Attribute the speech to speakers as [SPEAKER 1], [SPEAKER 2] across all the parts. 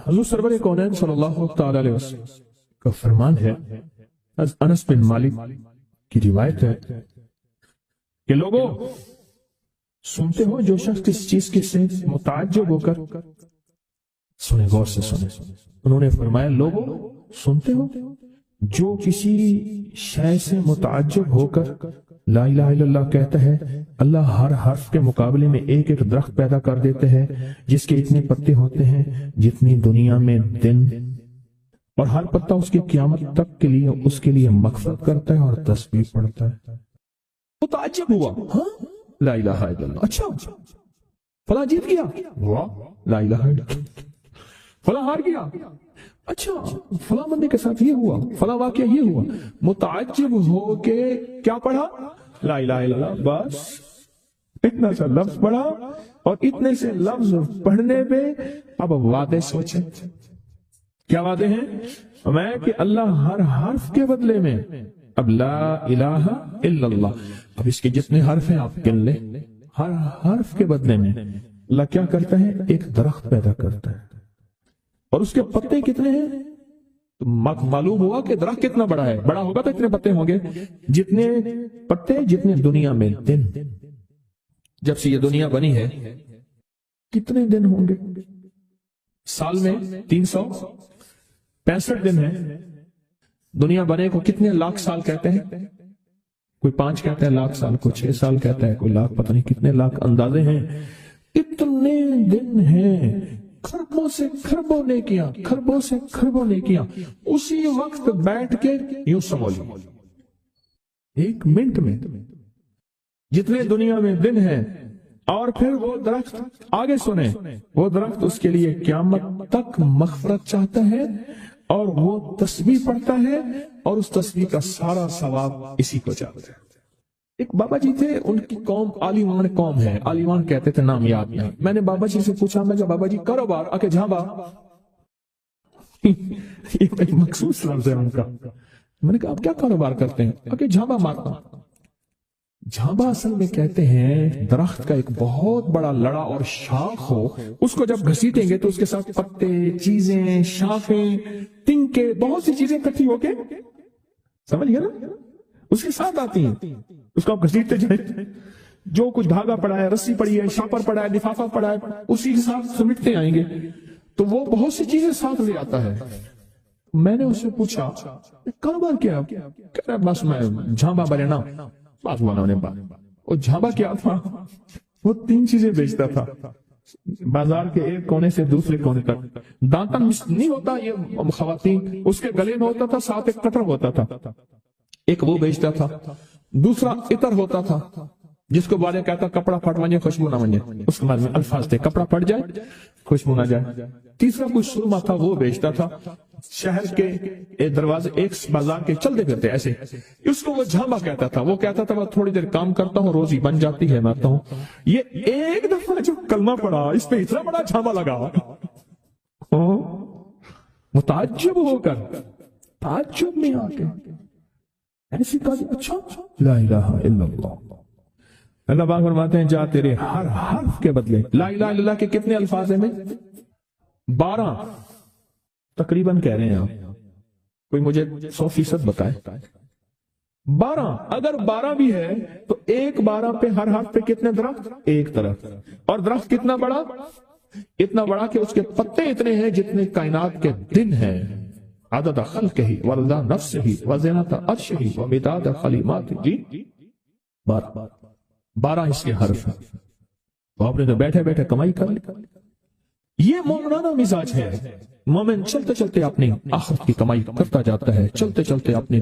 [SPEAKER 1] حضور سرور کونین صلی اللہ تعالی علیہ وسلم کا فرمان ہے، انس بن مالک کی روایت ہے کہ لوگوں سنتے ہو جو شخص کس چیز کے سے متعجب ہو کر، سنیں غور سے سنیں، انہوں نے فرمایا لوگوں سنتے ہو جو کسی شے سے متعجب ہو کر لا الہ الا اللہ کہتا ہے، اللہ ہر حرف کے مقابلے میں ایک ایک درخت پیدا کر دیتے ہیں جس کے اتنے پتے ہوتے ہیں جتنی دنیا میں دن، اور ہر پتا اس کی قیامت تک کے لیے اس کے لیے مغفرت کرتا ہے اور تسبیح پڑھتا ہے۔ متعجب ہوا، ہاں لا الہ الا اللہ، اچھا فلاں جیت گیا، واہ لا الہ الا اللہ، فلاں ہار گیا، اچھا فلاں بندے کے ساتھ یہ ہوا، فلاں واقعہ یہ ہوا، متعجب ہو کے کیا پڑھا؟ لا الہ الا اللہ، بس اتنا سا لفظ پڑھا، اور اتنے سے لفظ پڑھنے پہ اب وعدے سوچیں، کیا وعدے ہیں؟ میں کہ اللہ ہر حرف کے بدلے میں، اب لا الہ الا اللہ، اب اس کے جتنے حرف ہیں آپ گن لیں، ہر حرف کے بدلے میں اللہ کیا کرتا ہے؟ ایک درخت پیدا کرتا ہے، اور اس کے پتے کتنے ہیں؟ تو معلوم ہوا کہ درخت کتنا بڑا ہے، بڑا ہوگا تو اتنے پتے ہوں گے، جتنے پتے جتنے دنیا میں دن، جب سے یہ دنیا بنی ہے کتنے دن ہوں گے؟ سال میں 365 دن ہے، دنیا بنے کو کتنے لاکھ سال کہتے ہیں؟ کوئی 5 کہتا ہے لاکھ سال، کوئی 6 سال کہتا ہے، کوئی لاکھ، پتہ نہیں کتنے لاکھ اندازے ہیں، اتنے دن ہیں، خربوں سے خربوں نیکیاں، خربوں سے خربوں نیکیاں، اسی وقت بیٹھ کے یوں سمجھ لو 1 منٹ میں جتنے دنیا میں دن ہیں، اور پھر وہ درخت، آگے سنیں، وہ درخت اس کے لیے قیامت تک مغفرت چاہتا ہے، اور وہ تسبیح پڑھتا ہے، اور اس تسبیح کا سارا ثواب اسی کو جاتا ہے۔ ایک بابا جی تھے، ان کی قوم عالیمان قوم ہے، عالیمان کہتے تھے، نام یاد نہیں، میں نے بابا جی سے پوچھا، میں کہا بابا جی کاروبار، آکے جھانبا، یہ ایک مخصوص لفظ ہے ان کا، میں نے کہا آپ کیا کاروبار کرتے ہیں؟ آکے جھانبا مارتا۔ جھانبا اصل میں کہتے ہیں درخت کا ایک بہت بڑا لڑا اور شاخ ہو، اس کو جب گھسیٹیں گے تو اس کے ساتھ پتے، چیزیں، شاخیں، تنکے، بہت سی چیزیں اکٹھی ہو کے، سمجھ گئے نا، اس کے ساتھ آتی ہیں، اس کو آپ گھسیٹتے جائیں، جو کچھ دھاگا پڑا ہے، رسی پڑی ہے، شاپر پڑا ہے، لفافہ پڑا ہے، اسی کے ساتھ سمیٹتے آئیں گے، تو وہ بہت سی چیزیں ساتھ لے آتا ہے۔ میں نے اس سے پوچھا کاروبار کیا؟ کہہ رہا بس میں جھانبا برینا، بات ہوا نے بات، وہ جھانبا کیا تھا؟ وہ 3 چیزیں بیچتا تھا بازار کے ایک کونے سے دوسرے کونے تک۔ دانتن نہیں ہوتا یہ خواتین، اس کے گلے میں ہوتا تھا، ساتھ ایک کٹر ہوتا تھا، ایک وہ بیچتا تھا، دوسرا عطر ہوتا تھا جس کو بارے کہتا کپڑا پھٹ ونجے خوشبو نہ ونجے، اس کے بعد میں الفاظ تھے کپڑا پھٹ جائے خوشبو نہ جائے۔ تیسرا کوئی سرما تھا، وہ بیچتا تھا، شہر کے دروازے ایک بازار کے چلتے پھرتے ایسے، اس کو وہ جھانبا کہتا تھا۔ وہ کہتا تھا میں تھوڑی دیر کام کرتا ہوں، روزی بن جاتی ہے، مرتا ہوں۔ یہ ایک دفعہ جو کلمہ پڑا، اس پہ اتنا بڑا جھانبا لگا، متعجب ہو کر، تعجب میں آ کے ایسی کہا، اچھا لا الہ الا اللہ۔ اللہ پاک فرماتے ہیں جا تیرے ہر حرف کے بدلے، لا الہ الا اللہ کے کتنے الفاظ ہیں؟ 12 تقریباً کہہ رہے ہیں آپ، کوئی مجھے 100% بتائے۔ 12 اگر 12 بھی ہے تو ایک 12 پہ ہر حرف پہ کتنے درخت؟ ایک درخت، اور درخت کتنا بڑا؟ اتنا بڑا کہ اس کے پتے اتنے ہیں جتنے کائنات کے دن ہیں، عدد خلقہ ورضا نفسہ وزنۃ عرشہ ومداد کلماتہ، جی 12 اس کے حرف ہیں، تو آپ نے تو بیٹھے بیٹھے کمائی کر لی۔ یہ مومنانہ مزاج ہے، مومن چلتے چلتے اپنی آخرت کی کمائی کرتا جاتا ہے، چلتے چلتے اپنی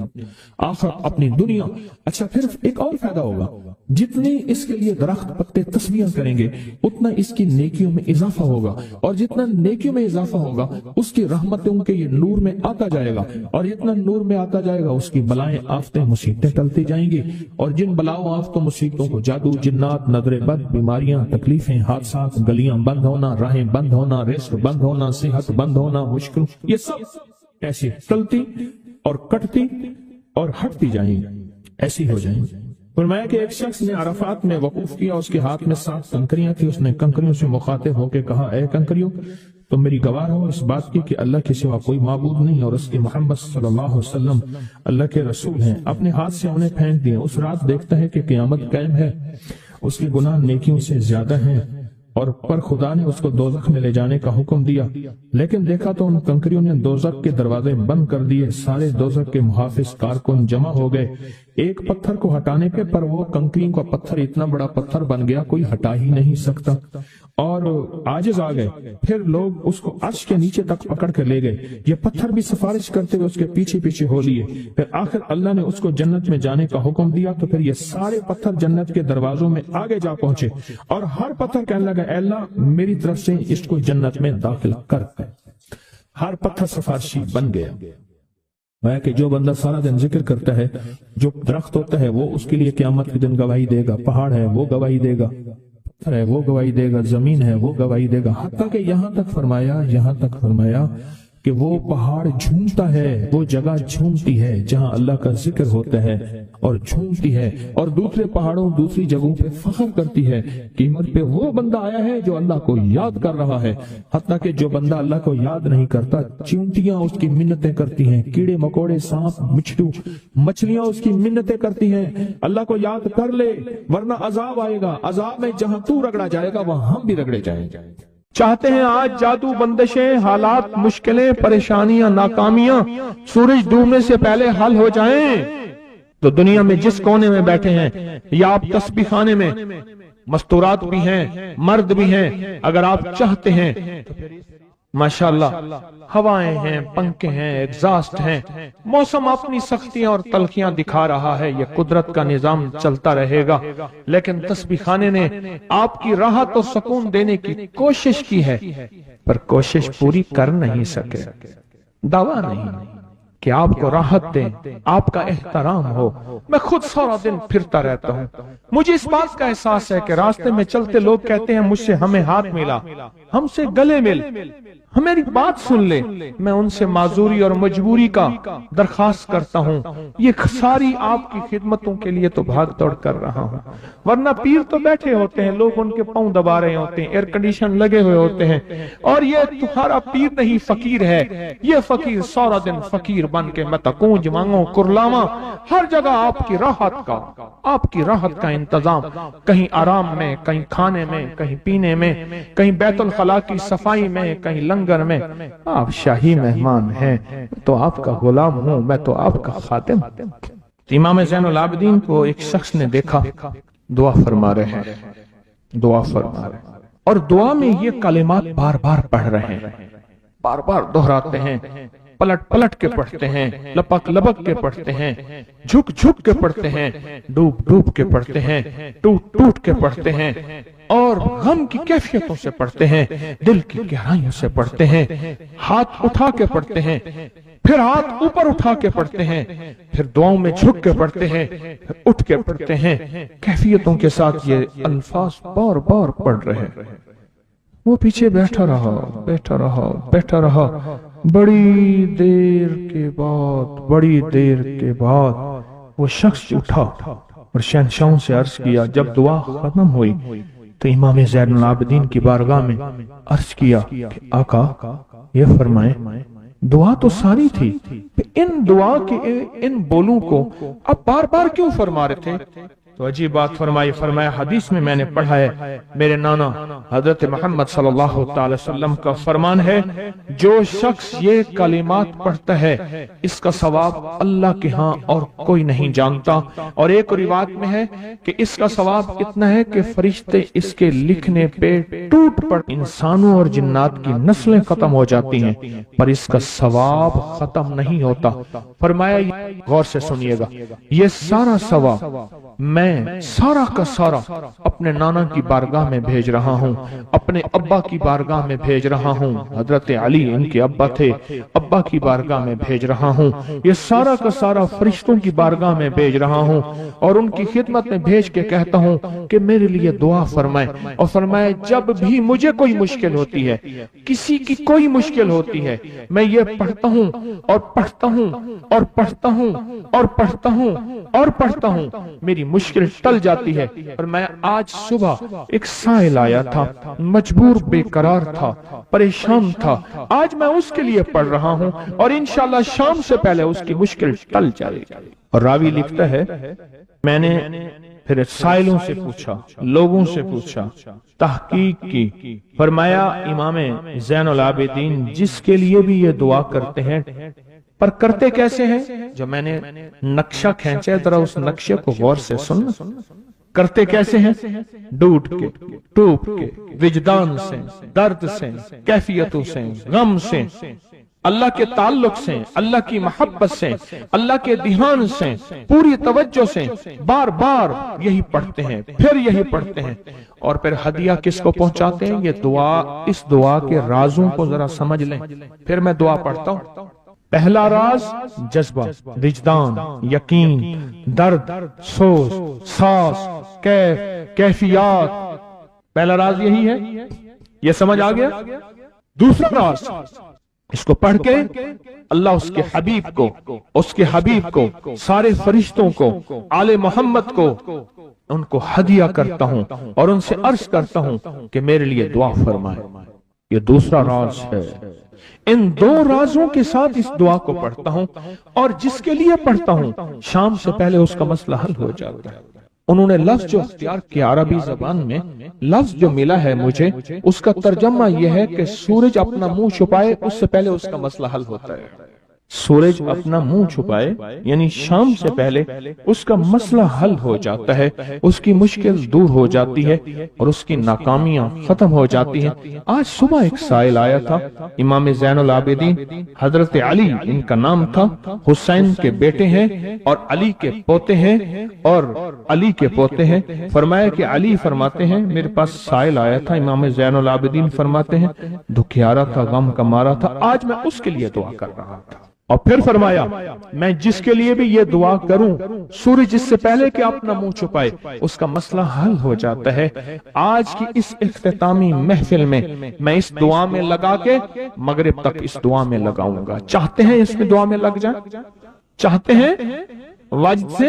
[SPEAKER 1] آخرت، اپنی دنیا۔ اچھا پھر ایک اور فائدہ ہوگا، جتنے اس کے لیے درخت پتے تسبیح کریں گے اتنا اس کی نیکیوں میں اضافہ ہوگا، اور جتنا نیکیوں میں اضافہ ہوگا اس کی رحمتوں کے یہ نور میں آتا جائے گا، اور جتنا نور میں آتا جائے گا اس کی بلائیں، آفتیں، مصیبتیں ٹلتی جائیں گی، اور جن بلاؤں، آفتوں، مصیبتوں کو جادو، جنات، نظر بد، بیماریاں، تکلیفیں، حادثات، گلیاں بند ہونا، راہیں بند ہونا، رزق بند ہونا، صحت بند ہونا، مشکل، یہ سب ایسی ٹلتی اور کٹتی اور ہٹتی جائیں گی، ایسی ہو جائیں گی۔ فرمایا کہ ایک شخص نے عرفات میں وقوف کیا، اس کے ہاتھ میں 7 کنکریاں تھی، اس نے کنکریوں سے مخاطب ہو کے کہا اے کنکریوں تم میری گواہ ہو اس بات کی کہ اللہ کے سوا کوئی معبود نہیں اور اس کے محمد صلی اللہ علیہ وسلم اللہ کے رسول ہیں۔ اپنے ہاتھ سے انہیں پھینک دیا۔ اس رات دیکھتا ہے کہ قیامت قائم ہے، اس کے گناہ نیکیوں سے زیادہ ہیں، اور پر خدا نے اس کو دوزخ میں لے جانے کا حکم دیا، لیکن دیکھا تو ان کنکریوں نے دوزخ کے دروازے بند کر دیے۔ سارے دوزخ کے محافظ کارکن جمع ہو گئے ایک پتھر کو ہٹانے پہ، پر وہ کنکریوں کا پتھر اتنا بڑا پتھر بن گیا کوئی ہٹا ہی نہیں سکتا، اور عاجز آ گئے۔ پھر لوگ اس کو عرش کے نیچے تک پکڑ کر لے گئے، یہ پتھر بھی سفارش کرتے ہوئے اس کے پیچھے پیچھے ہو لیے۔ پھر آخر اللہ نے اس کو جنت میں جانے کا حکم دیا، تو پھر یہ سارے پتھر جنت کے دروازوں میں آگے جا پہنچے، اور ہر پتھر کہنے لگا اے اللہ میری طرف سے اس کو جنت میں داخل کر۔ ہر پتھر سفارشی بن گیا۔ ہے کہ جو بندہ سارا دن ذکر کرتا ہے، جو درخت ہوتا ہے وہ اس کے لیے قیامت کے دن گواہی دے گا، پہاڑ ہے وہ گواہی دے گا، پتھر ہے وہ گواہی دے گا، زمین ہے وہ گواہی دے گا، حتیٰ کہ یہاں تک فرمایا کہ وہ پہاڑ جھومتا ہے، وہ جگہ جھومتی ہے جہاں اللہ کا ذکر ہوتا ہے اور جھومتی ہے، اور دوسرے پہاڑوں دوسری جگہوں پہ فخر کرتی ہے قیمت پہ وہ بندہ آیا ہے جو اللہ کو یاد کر رہا ہے۔ حتیٰ کہ جو بندہ اللہ کو یاد نہیں کرتا، چیونٹیاں اس کی منتیں کرتی ہیں، کیڑے مکوڑے سانپ مچھلو مچھلیاں اس کی منتیں کرتی ہیں اللہ کو یاد کر لے ورنہ عذاب آئے گا، عذاب میں جہاں تو رگڑا جائے گا وہاں ہم بھی رگڑے جائیں گے۔
[SPEAKER 2] چاہتے ہیں آج جادو، بندشیں، حالات، مشکلیں، پریشانیاں، ناکامیاں سورج ڈوبنے سے پہلے حل ہو جائیں، تو دنیا میں جس کونے میں بیٹھے ہیں یا آپ تسبیح خانے میں، مستورات بھی ہیں، مرد بھی ہیں، اگر آپ چاہتے ہیں ماشاءاللہ ہوائیں ہیں، پنکھے ہیں، ایگزاسٹ ہیں، موسم اپنی سختیاں اور تلخیاں دکھا رہا ہے، یہ قدرت کا نظام چلتا رہے گا، لیکن تسبیح خانے نے آپ کی راحت و سکون دینے کی کوشش کی ہے، پر کوشش پوری کر نہیں سکے۔ دعویٰ نہیں کہ آپ کو راحت دیں، آپ کا احترام ہو۔ میں خود سارا دن پھرتا رہتا ہوں، مجھے اس بات کا احساس ہے کہ راستے میں چلتے لوگ کہتے ہیں مجھ سے ہمیں ہاتھ ملا، ہم سے گلے مل، میری بات سن لے، میں ان سے معذوری اور مجبوری کا درخواست کرتا ہوں۔ یہ ساری آپ کی خدمتوں کے لیے تو بھاگ دوڑ کر رہا ہوں، ورنہ پیر تو بیٹھے ہوتے ہیں، لوگ ان کے پاؤں دبا رہے ہوتے ہیں، ایئر کنڈیشن لگے ہوئے ہوتے ہیں، اور یہ تمہارا پیر نہیں فقیر ہے، یہ فقیر سارا دن فقیر بن کے میں تکونج مانگوں کرلاواں، ہر جگہ آپ کی راحت کا انتظام، کہیں آرام میں، کہیں کھانے میں، کہیں پینے میں، کہیں بیت الخلاء کی صفائی میں، کہیں لنگر میں۔ آپ شاہی مہمان ہیں تو آپ کا غلام ہوں، میں تو آپ کا خادم۔ امام زین العابدین کو ایک شخص نے دیکھا دعا فرما رہے ہیں، اور دعا میں یہ کلمات بار بار پڑھ رہے ہیں، بار بار دہراتے ہیں، پلٹ پلٹ کے پڑھتے ہیں، لپک لپک کے پڑھتے ہیں، جھک جھک کے پڑھتے ہیں، ڈوب ڈوب کے پڑھتے ہیں، ٹوٹ ٹوٹ کے پڑھتے ہیں، اور غم کی کیفیتوں سے پڑھتے ہیں، دل کی گہرائیوں سے پڑھتے ہیں، ہاتھ اٹھا کے پڑھتے ہیں، پھر ہاتھ اوپر اٹھا کے پڑھتے ہیں، پھر دعاؤں میں جھک کے پڑھتے ہیں، پھر اٹھ کے پڑھتے ہیں، کیفیتوں کے ساتھ یہ الفاظ بار بار پڑھ رہے۔ وہ پیچھے بیٹھا رہا، بڑی دیر کے بعد وہ شخص اٹھا اور شہنشاہوں سے عرض کیا۔ جب دعا ختم ہوئی تو امام زین العابدین کی بارگاہ میں عرض کیا کہ آقا یہ فرمائیں دعا تو ساری تھی، ان دعا کے ان بولوں کو اب بار بار کیوں فرما رہے تھے؟ تو عجیب بات فرمایا حدیث میں نے پڑھا ہے، میرے نانا حضرت محمد صلی اللہ تعالی وسلم کا فرمان ہے، جو شخص یہ کلمات پڑھتا ہے اس کا ثواب اللہ کے ہاں اور کوئی نہیں جانتا، اور ایک روایت میں ہے کہ اس کا ثواب اتنا ہے کہ فرشتے اس کے لکھنے پہ ٹوٹ پڑ، انسانوں اور جنات کی نسلیں ختم ہو جاتی ہیں پر اس کا ثواب ختم نہیں ہوتا۔ فرمایا غور سے سنیے گا، یہ سارا ثواب میں سارا کا سارا اپنے نانا کی بارگاہ میں بھیج رہا ہوں، اپنے ابا کی بارگاہ میں بھیج رہا ہوں، حضرت علی ان کے ابا تھے، ابا کی بارگاہ میں بھیج رہا ہوں، یہ سارا کا سارا فرشتوں کی بارگاہ میں بھیج رہا ہوں، اور ان کی خدمت میں بھیج کے کہتا ہوں کہ میرے لیے دعا فرمائے، اور فرمائے جب بھی مجھے کوئی مشکل ہوتی ہے، کسی کی کوئی مشکل ہوتی ہے، میں یہ پڑھتا ہوں اور پڑھتا ہوں اور پڑھتا ہوں اور پڑھتا ہوں اور پڑھتا ہوں، میری مشکل مشکل ٹل جاتی ہے۔ اور میں آج صبح ایک سائل آیا تھا، مجبور بے قرار تھا، پریشان تھا، آج میں اس کے لیے پڑھ رہا ہوں اور انشاءاللہ شام سے پہلے اس کی مشکل ٹل جائے گی۔ اور راوی لکھتا ہے میں نے پھر سائلوں سے پوچھا، لوگوں سے پوچھا، تحقیق کی، فرمایا امام زین العابدین جس کے لیے بھی یہ دعا کرتے ہیں، پر کرتے کیسے ہیں؟ جو میں نے نقشہ کھینچا ہے ذرا اس نقشے کو غور سے سننا۔ کرتے کیسے ہیں؟ ڈوٹ کے، ٹوٹ کے، وجدان سے، درد سے، کیفیتوں سے، غم سے، اللہ کے تعلق سے، اللہ کی محبت سے، اللہ کے دھیان سے، پوری توجہ سے بار بار یہی پڑھتے ہیں، پھر یہی پڑھتے ہیں، اور پھر ہدیہ کس کو پہنچاتے ہیں؟ یہ دعا، اس دعا کے رازوں کو ذرا سمجھ لیں۔ پھر میں دعا پڑھتا ہوں۔ پہلا راز جذبہ، وجدان، یقین، درد، سوز، ساس، کیفیات، پہلا راز یہی ہے، یہ سمجھ آ گیا؟ دوسرا راز، اس کو پڑھ کے اللہ اس کے حبیب کو، سارے فرشتوں کو، آل محمد کو، ان کو ہدیہ کرتا ہوں اور ان سے عرض کرتا ہوں کہ میرے لیے دعا فرمائے۔ یہ دوسرا راز ہے۔ ان دو رازوں کے ساتھ اس دعا کو پڑھتا ہوں، اور جس کے لیے پڑھتا ہوں شام سے پہلے اس کا مسئلہ حل ہو جاتا ہے۔ انہوں نے لفظ جو اختیار کیا عربی زبان میں، لفظ جو ملا ہے مجھے، اس کا ترجمہ یہ ہے کہ سورج اپنا منہ چھپائے اس سے پہلے اس کا مسئلہ حل ہوتا ہے۔ سورج اپنا منہ چھپائے یعنی شام سے پہلے اس کا مسئلہ حل ہو جاتا ہے، اس کی مشکل دور ہو جاتی ہے اور اس کی ناکامیاں ختم ہو جاتی ہیں۔ آج صبح ایک سائل آیا تھا، امام زین العابدین حضرت علی ان کا نام تھا، حسین کے بیٹے ہیں اور علی کے پوتے ہیں، فرمایا کہ علی فرماتے ہیں میرے پاس سائل آیا تھا، امام زین العابدین فرماتے ہیں دکھیارا تھا، غم کا مارا تھا، آج میں اس کے لیے دعا کر رہا تھا۔ اور پھر فرمایا میں جس کے لیے بھی یہ دعا کروں، سورج جس سے پہلے کہ اپنا منہ چھپائے اس کا مسئلہ حل ہو جاتا ہے۔ آج کی اس اختتامی محفل میں میں اس دعا میں لگا کے مغرب تک اس دعا میں لگاؤں گا۔ چاہتے ہیں اس میں دعا میں لگ جائیں؟ چاہتے ہیں وجد سے،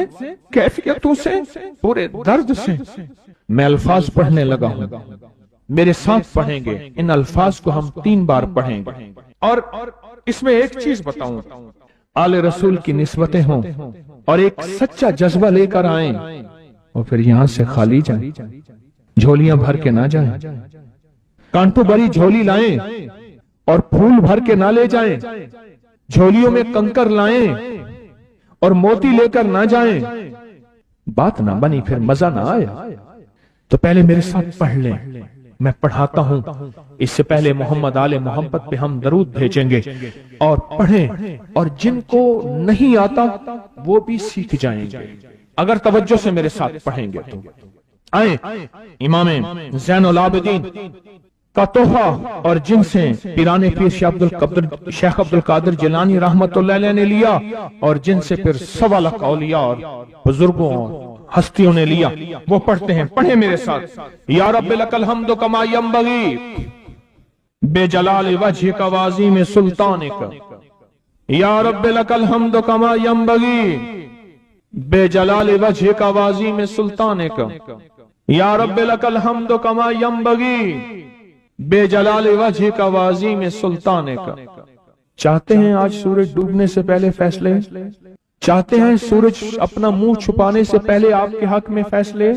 [SPEAKER 2] کیفیتوں سے، پورے درد سے؟ میں الفاظ پڑھنے لگا ہوں، میرے ساتھ پڑھیں گے، ان الفاظ کو ہم 3 بار پڑھیں گے۔ اور اس میں ایک چیز بتاؤں، آل رسول کی نسبتیں ہوں اور ایک سچا جذبہ لے کر آئیں، اور پھر یہاں سے خالی جائیں، جھولیاں بھر کے نہ جائیں، کانٹوں بھری جھولی لائیں اور پھول بھر کے نہ لے جائیں، جھولیوں میں کنکر لائیں اور موتی لے کر نہ جائیں، بات نہ بنی پھر مزہ نہ آیا۔ تو پہلے میرے ساتھ پڑھ لیں، میں پڑھاتا ہوں، اس سے پہلے محمد آل محمد پہ ہم درود بھیجیں گے اور پڑھیں، اور جن کو نہیں آتا وہ بھی سیکھ جائیں گے اگر توجہ سے میرے ساتھ پڑھیں گے تو۔ آئیں امام زین العابدین کا تحفہ، اور جن سے پیران پیر شیخ عبد القادر جیلانی رحمت اللہ علیہ نے لیا، اور جن سے پھر 1.25 لاکھ اولیاء اور بزرگوں اور ہستیوں نے لیا، وہ پڑھتے ہیں۔ پڑھیں میرے ساتھ، یا رب لک الحمد کما ینبغی بے جلال وجہک و عظیم سلطانک، یا رب لک الحمد کما ینبغی بے جلال وجہک و عظیم سلطانک، یا رب لک الحمد کما ینبغی بے جلال وجہک و عظیم سلطانک۔ چاہتے ہیں آج سورج ڈوبنے سے پہلے فیصلے؟ چاہتے ہیں سورج اپنا منہ چھپانے سے پہلے آپ کے حق میں فیصلے؟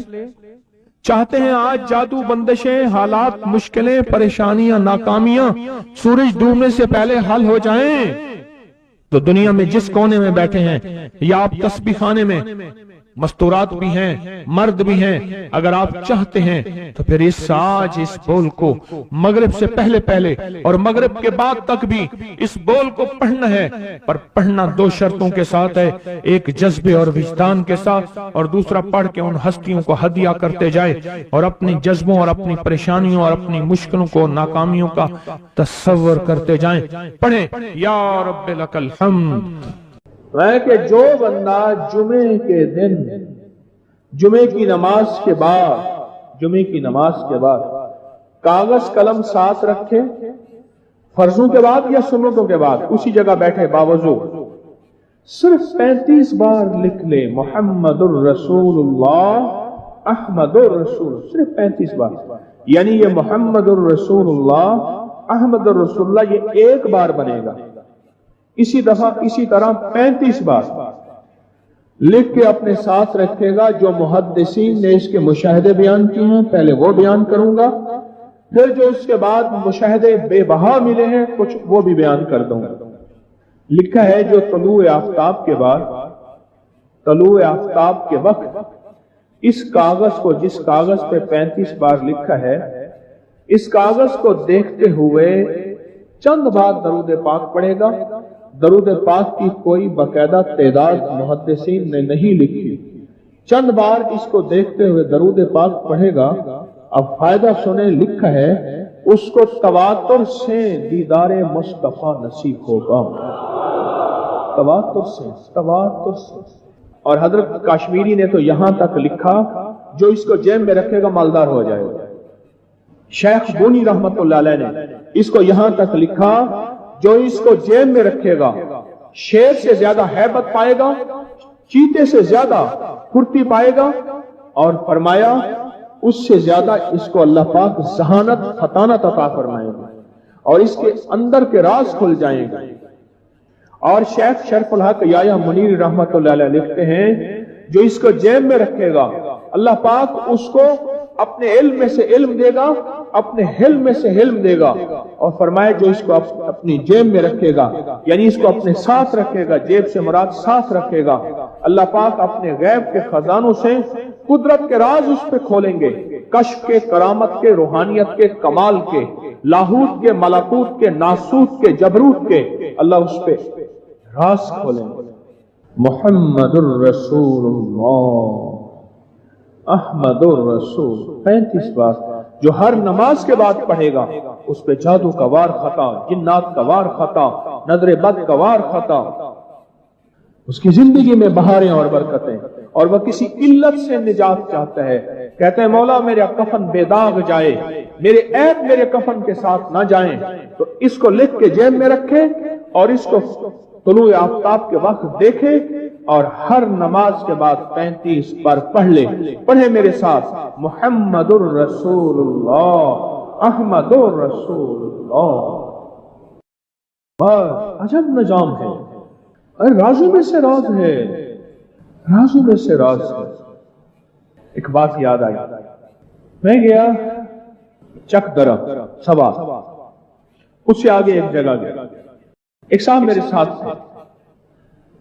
[SPEAKER 2] چاہتے ہیں آج جادو، بندشیں، حالات، مشکلیں، پریشانیاں، ناکامیاں سورج ڈوبنے سے پہلے حل ہو جائیں؟ تو دنیا میں جس کونے میں بیٹھے ہیں، یا آپ تسبیح خانے میں، مستورات بھی ہیں، مرد بھی ہیں، اگر آپ چاہتے ہیں تو پھر آج اس بول کو مغرب سے پہلے اور مغرب کے بعد تک بھی اس بول کو پڑھنا ہے، پر پڑھنا 2 شرطوں کے ساتھ ہے، ایک جذبے اور وجدان کے ساتھ، اور دوسرا پڑھ کے ان ہستیوں کو ہدیہ کرتے جائے اور اپنی جذبوں اور اپنی پریشانیوں اور اپنی مشکلوں کو، ناکامیوں کا تصور کرتے جائیں۔ پڑھیں یا رب لک الحمد۔
[SPEAKER 1] ہے کہ جو بندہ جمعے کے دن، جمعے کی نماز کے بعد کاغذ قلم ساتھ رکھے، فرضوں کے بعد یا سنتوں کے بعد اسی جگہ بیٹھے باوضو،
[SPEAKER 2] صرف 35 بار لکھ لے محمد الرسول اللہ احمد الرسول، صرف 35 بار، یعنی یہ محمد الرسول اللہ احمد الرسول اللہ یہ ایک بار بنے گا، اسی طرح 35 بار لکھ کے اپنے ساتھ رکھے گا۔ جو محدثین نے اس کے مشاہدے بیان کیے ہیں پہلے وہ بیان کروں گا، پھر جو اس کے بعد مشاہدے بے بہا ملے ہیں کچھ وہ بھی بیان کر دوں گا۔ لکھا ہے جو طلوع آفتاب کے بعد، طلوع آفتاب کے وقت اس کاغذ کو، جس کاغذ پہ 35 بار لکھا ہے، اس کاغذ کو دیکھتے ہوئے چند بار درود پاک پڑھے گا۔ درود پاک کی کوئی باقاعدہ تعداد محدثین نے نہیں لکھی، چند بار اس کو دیکھتے ہوئے درود پاک پڑھے گا۔ اب فائدہ سنیں، لکھا ہے اس کو تواتر سے دیدار مصطفیٰ نصیب ہوگا، تواتر سے۔ اور حضرت کاشمیری نے تو یہاں تک لکھا جو اس کو جیب میں رکھے گا مالدار ہو جائے گا۔ شیخ بونی رحمت اللہ علیہ نے اس کو یہاں تک لکھا جو اس کو جیب میں رکھے گا شیر سے زیادہ ہیبت پائے گا، چیتے سے زیادہ پھرتی پائے گا، اور فرمایا اس سے زیادہ اس کو اللہ پاک ذہانت فطانت عطا فرمائے گا اور اس کے اندر کے راز کھل جائیں گے۔ اور شیخ شرف الحق یحییٰ منیر رحمت اللہ علیہ لکھتے ہیں جو اس کو جیب میں رکھے گا اللہ پاک اس کو اپنے علم میں سے علم دے گا، اپنے حلم میں سے حلم دے گا، اور فرمائے جو اس کو اپنی جیب میں رکھے گا، یعنی اس کو اپنے ساتھ رکھے گا، جیب سے مراد ساتھ رکھے گا، اللہ پاک اپنے غیب کے خزانوں سے قدرت کے راز اس پہ کھولیں گے، کشف کے، کرامت کے، روحانیت کے، کمال کے، لاہوت کے، ملکوت کے، ناسوت کے، جبروت کے، اللہ اس پہ راز کھولیں گے۔ محمد الرسول اللہ احمد الرسول 35 بار جو ہر نماز کے بعد پڑھے گا، اس پہ جادو کا وار خطا، جنات کا وار خطا، نظر بد کا وار خطا، اس کی زندگی میں بہاریں اور برکتیں، اور وہ کسی علت سے نجات چاہتا ہے، کہتے ہیں مولا میرا کفن بے داغ جائے، میرے عیب میرے کفن کے ساتھ نہ جائیں، تو اس کو لکھ کے جیب میں رکھے اور اس کو طلوع آفتاب کے وقت دیکھے اور ہر نماز کے بعد 35 بار پڑھ لے۔ پڑھے میرے ساتھ محمد الرسول اللہ احمد الرسول اللہ۔ بس عجب نظام ہے، ارے رازوں میں سے راز ہے، رازوں میں سے راز ہے۔ ایک بات یاد آئی، میں گیا چک درہ سبا، اس سے آگے ایک جگہ گیا، ایک صاحب میرے ساتھ تھے،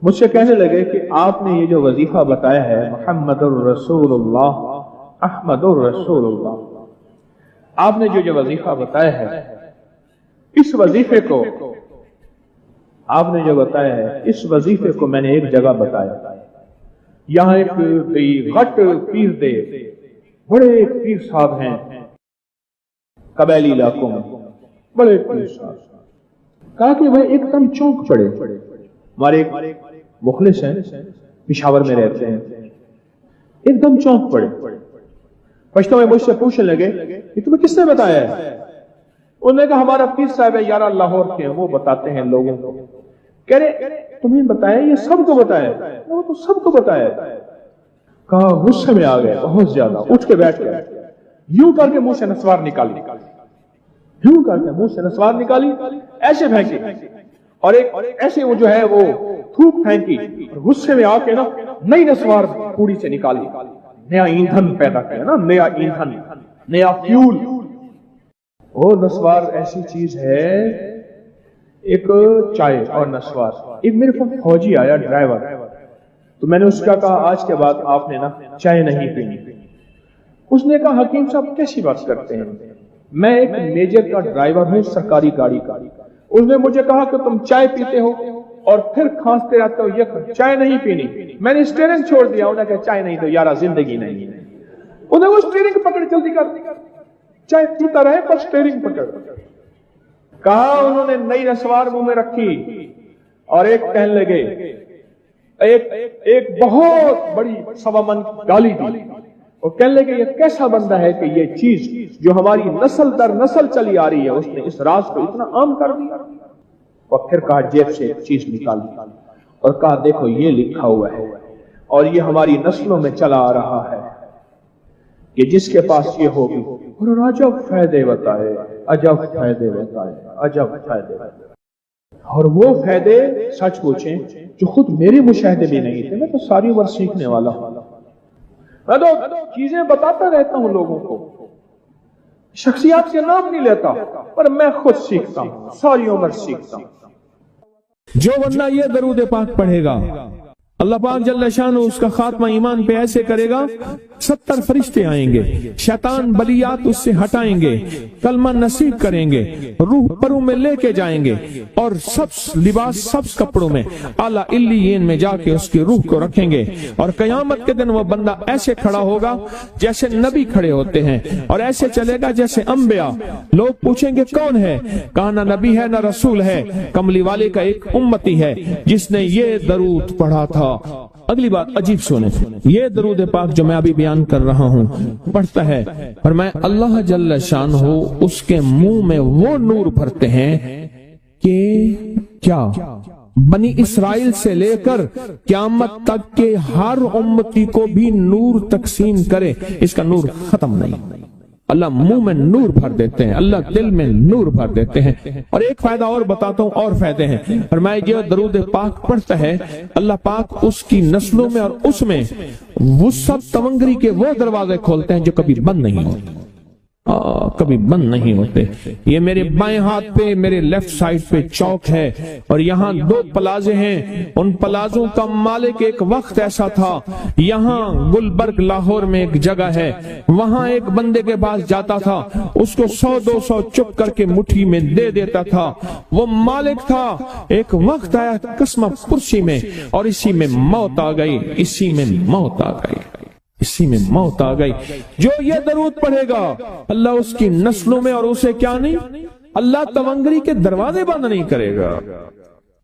[SPEAKER 2] مجھ سے کہنے لگے کہ آپ نے یہ جو وظیفہ بتایا ہے محمد الرسول اللہ احمد الرسول اللہ، آپ نے جو وظیفہ بتایا ہے، اس وظیفے کو آپ نے جو بتایا ہے، اس وظیفے کو میں نے ایک جگہ بتایا، یہاں ایک غٹ پیر دے، بڑے پیر صاحب ہیں قبائلی علاقوں میں، بڑے پیر صاحب، کہا کہ وہ ایک دم چونک پڑے، ہمارے ایک مخلص ہیں پشاور میں رہتے ہیں، ایک دم چونک پڑے، پشتوں میں مجھ سے پوچھنے لگے کہ تمہیں کس نے بتایا ہے؟ انہوں نے کہا ہمارا پیر صاحب ہے یار لاہور کے ہیں، وہ بتاتے ہیں لوگوں کو۔ کہہ رہے تمہیں بتایا؟ یہ سب کو بتایا؟ وہ تو سب کو بتایا۔ کہا غصے میں آ گئے بہت زیادہ، اٹھ کے بیٹھ گئے، یوں کر کے منہ سے نسوار نکالی، یوں کر کے منہ سے نسوار نکالی، ایسے پھینکی، اور ایک ایسے وہ جو ہے وہ تھوک پھینکی، غصے میں آ کے نا نئی نسوار پوڑی سے نکالی، نیا ایندھن پیدا کیا نا، نیا ایندھن، نیا فیول۔ وہ نسوار ایسی چیز ہے، ایک چائے اور نسوار۔ ایک میرے پاس فوجی آیا ڈرائیور، تو میں نے اس کا کہا آج کے بعد آپ نے نا چائے نہیں پینی۔ اس نے کہا حکیم صاحب کیسی بات کرتے ہیں، میں ایک میجر کا ڈرائیور ہوں سرکاری گاڑی کا۔ اس نے مجھے کہا کہ تم چائے پیتے ہو اور پھر کھانستے رہتے ہو، یہ چائے نہیں پینی۔ میں نے اسٹیئرنگ چھوڑ دیا، انہوں نے کہا چائے نہیں تو یارا زندگی نہیں ہے۔ انہوں نے وہ اسٹیئرنگ پکڑ جلدی کر، چائے پیتا رہے پر اسٹیئرنگ پکڑ۔ کہا انہوں نے نئی نسوار منہ میں رکھی اور ایک کہنے لگے، ایک بہت بڑی سوا من گالی دی، اور کہنے لگے یہ کیسا بندہ ہے کہ یہ چیز جو ہماری نسل در نسل چلی آ رہی ہے اس نے اس راز کو اتنا عام کر دیا۔ اور پھر کہا جیب سے ایک چیز نکالی
[SPEAKER 3] اور کہا دیکھو یہ لکھا ہوا ہے اور یہ ہماری نسلوں میں چلا آ رہا ہے کہ جس کے پاس یہ ہوگی، اور عجب فائدے بتائے، عجب فائدے بتائے، عجب فائدے بتائے، اور وہ فائدے سچ پوچھیں جو خود میرے مشاہدے بھی نہیں تھے۔ میں تو ساری عمر سیکھنے والا ہوں، میں تو چیزیں بتاتا رہتا ہوں لوگوں کو، شخصیات کے نام نہیں لیتا، پر میں خود سیکھتا ہوں، ساری عمر سیکھتا ہوں۔
[SPEAKER 1] جو بندہ یہ درود پاک پڑھے گا، اللہ پاک جل شانہ اس کا خاتمہ ایمان پہ ایسے کرے گا، 70 فرشتے آئیں گے، شیطان بلیات اس سے ہٹائیں گے، کلمہ نصیب کریں گے، روح پروں میں لے کے جائیں گے، اور سبز لباس سبز کپڑوں میں اعلیٰ علیین میں جا کے اس کی روح کو رکھیں گے، اور قیامت کے دن وہ بندہ ایسے کھڑا ہوگا جیسے نبی کھڑے ہوتے ہیں، اور ایسے چلے گا جیسے انبیاء۔ لوگ پوچھیں گے کون ہے؟ کہا نہ نبی ہے نہ رسول ہے، کملی والے کا ایک امتی ہے جس نے یہ درود پڑھا تھا۔ اگلی بات عجیب سنیں، یہ درود پاک جو میں ابھی بیان کر رہا ہوں پڑھتا ہے، اور میں اللہ جل شانہ اس کے منہ میں وہ نور بھرتے ہیں کہ کیا بنی اسرائیل سے لے کر قیامت تک کے ہر امتی کو بھی نور تقسیم کرے، اس کا نور ختم نہیں۔ اللہ منہ میں نور بھر دیتے ہیں، اللہ دل میں نور بھر دیتے ہیں۔ اور ایک فائدہ اور بتاتا ہوں، اور فائدے ہیں۔ فرمایا جو درود پاک پڑھتا ہے، اللہ پاک اس کی نسلوں میں اور اس میں وسعت تونگری کے وہ دروازے کھولتے ہیں جو کبھی بند نہیں ہوتے، کبھی بند نہیں ہوتے۔ یہ میرے بائیں ہاتھ پہ، میرے لیفٹ سائڈ پہ چوک ہے، اور یہاں 2 پلازے ہیں۔ ان پلازوں کا مالک ایک وقت ایسا تھا، یہاں گلبرگ لاہور میں ایک جگہ ہے، وہاں ایک بندے کے پاس جاتا تھا، اس کو 100-200 چپ کر کے مٹھی میں دے دیتا تھا۔ وہ مالک تھا، ایک وقت آیا قسمہ پرسی میں، اور اسی میں موت آ گئی، اسی میں موت آ گئی، اسی میں موت آ گئی۔ جو یہ درود پڑھے گا، اللہ اس کی نسلوں میں اور اسے کیا نہیں، اللہ تونگری کے دروازے بند نہیں کرے گا۔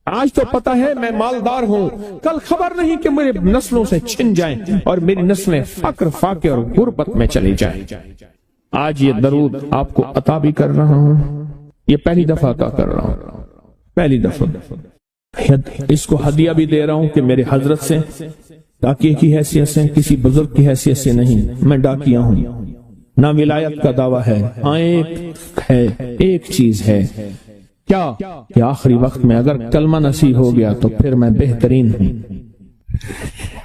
[SPEAKER 1] آج تو پتہ ہے میں مالدار ہوں، کل خبر نہیں کہ میرے نسلوں سے چھن جائیں اور میری نسلیں فقر فاقے اور غربت میں چلی جائیں۔ آج یہ درود آپ کو عطا بھی کر رہا ہوں، یہ پہلی دفعہ عطا کر رہا ہوں، پہلی دفعہ۔ اس کو ہدیہ بھی دے رہا ہوں کہ میرے حضرت سے، ڈاکیے کی حیثیت سے، کسی بزرگ کی حیثیت سے نہیں، میں ڈاکیہ ہوں، نہ ولایت کا دعویٰ ہے، ہاں ایک چیز ہے، کیا کہ آخری وقت میں اگر کلمہ نصیب ہو گیا تو پھر میں بہترین ہوں۔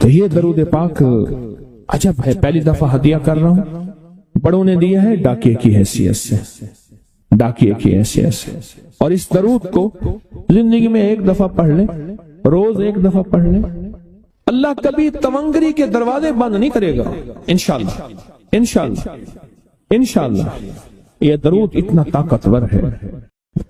[SPEAKER 1] تو یہ درود پاک عجب ہے، پہلی دفعہ ہدیہ کر رہا ہوں، بڑوں نے دیا ہے ڈاکیے کی حیثیت سے، ڈاکیے کی حیثیت سے۔ اور اس درود کو زندگی میں ایک دفعہ پڑھ لیں، روز ایک دفعہ پڑھ لیں، اللہ کبھی تونگری کے دروازے بند نہیں کرے گا، انشاءاللہ انشاءاللہ انشاءاللہ۔ یہ درود اتنا طاقتور ہے،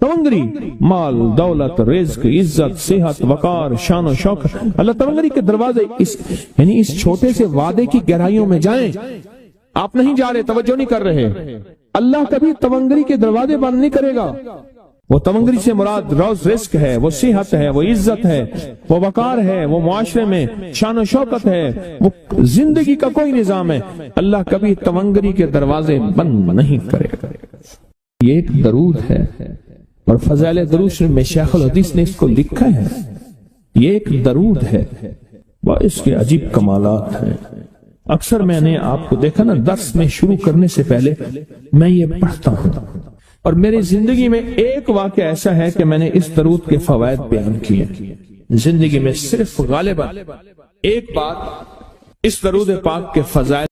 [SPEAKER 1] تونگری، مال، دولت، رزق، عزت، صحت، وقار، شان و شوکت، اللہ تونگری کے دروازے یعنی اس چھوٹے سے وعدے کی گہرائیوں میں جائیں۔ آپ نہیں جا رہے، توجہ نہیں کر رہے، اللہ کبھی تونگری کے دروازے بند نہیں کرے گا۔ وہ تونگری سے مراد روز رزق ہے، وہ صحت ہے، وہ عزت ہے، وہ وقار ہے، وہ معاشرے میں شان و شوکت ہے، وہ زندگی کا کوئی نظام ہے، اللہ کبھی تونگری کے دروازے بند نہیں کرے گا۔ یہ ایک درود ہے، اور فضائل درود میں شیخ الحدیث نے اس کو لکھا ہے، یہ ایک درود ہے، وہ اس کے عجیب کمالات ہیں۔ اکثر میں نے آپ کو دیکھا نا، درس میں شروع کرنے سے پہلے میں یہ پڑھتا ہوں، اور میری زندگی میں ایک واقعہ ایسا ہے کہ میں نے اس درود کے فوائد بیان کیے زندگی میں، صرف غالباً ایک بات اس درود پاک کے فضائل